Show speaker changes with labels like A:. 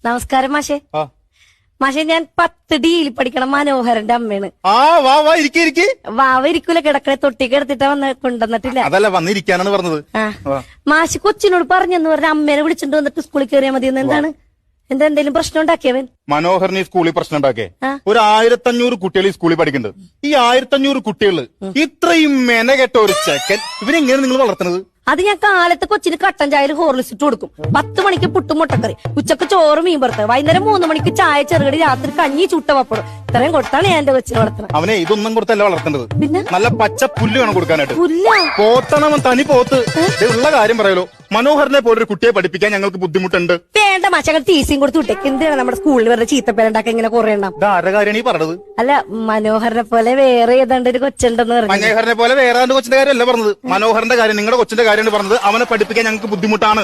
A: നമസ്കാരം മാഷെ. മാഷെ, ഞാൻ 10D പഠിക്കണം മനോഹരന്റെ അമ്മയാണ്. വാവ ഇരിക്കൂല, കിടക്കണെ തൊട്ടി കിടത്തിട്ട് കൊണ്ടുവന്നിട്ടില്ല.
B: അതല്ല വന്നിരിക്കാനാണ് പറഞ്ഞത്.
A: മാഷ് കൊച്ചിനോട് പറഞ്ഞെന്ന് പറഞ്ഞ അമ്മേനെ വിളിച്ചിട്ട് വന്നിട്ട് സ്കൂളിൽ കയറിയാൽ മതി. എന്താണ് എന്തെങ്കിലും പ്രശ്നം ഉണ്ടാക്കിയവൻ?
B: മനോഹരന് ഈ സ്കൂളിൽ പ്രശ്നം ഉണ്ടാക്കിയേ. ഒരു 1500 കുട്ടികൾ ഈ സ്കൂളിൽ പഠിക്കുന്നുണ്ട്. ഈ 1500 കുട്ടികള് ഇത്രയും മെനകെട്ട ഒരു ചെക്കൻ ഇവരെങ്ങനെ നിങ്ങൾ വളർത്തുന്നത്?
A: അത് ഞാൻ കാലത്ത് കൊച്ചിന് കട്ടൻ ചായയിൽ ഹോർലിക്സ് ഇട്ട് കൊടുക്കും. 10 മണിക്ക് പുട്ടും മുട്ടക്കറി, ഉച്ചക്ക് ചോറ് മീൻ വറുത്ത്, വൈകുന്നേരം 3 മണിക്ക് ചായ ചെറുകടി, രാത്രി കഞ്ഞി ചുട്ട പപ്പടം. ഇത്രയും കൊടുത്താണ് ഞാൻ എന്റെ കൊച്ചിനെ വളർത്തുന്നത്.
B: അവനെ ഇതൊന്നും കൊടുത്തല്ല വളർത്തേണ്ടത്.
A: പിന്നെ
B: നല്ല പച്ച പുല്ല് വേണം കൊടുക്കാനായിട്ട്.
A: പുല്ല
B: പോത്തണം, തനി പോത്ത്. ഉള്ള കാര്യം പറയലോ, മനോഹരനെ പോലൊരു കുട്ടിയെ പഠിപ്പിക്കാൻ ഞങ്ങൾക്ക് ബുദ്ധിമുട്ടുണ്ട്.
A: വേണ്ട മാഷങ്ങൾ ടീസിയും കൊടുത്ത് വിട്ടേക്ക്. എന്തിനാണ് നമ്മുടെ സ്കൂളിൽ വെറുതെ ചീത്തപ്പേരുണ്ടാക്കി ഇങ്ങനെ കുറെ എണ്ണം?
B: ആരുടെ കാര്യമാണ് ഈ പറഞ്ഞത്?
A: അല്ല, മനോഹരനെ പോലെ വേറെ ഏതാണ്ട് ഒരു കൊച്ചുണ്ടെന്ന് പറഞ്ഞു.
B: മനോഹരനെ പോലെ വേറെ കൊച്ചിന്റെ കാര്യമല്ല പറഞ്ഞത്. മനോഹരന്റെ കാര്യം, നിങ്ങളുടെ കൊച്ചിന്റെ കാര്യമാണ് പറഞ്ഞത്. അവനെ പഠിപ്പിക്കാൻ ഞങ്ങൾക്ക് ബുദ്ധിമുട്ടാണ്.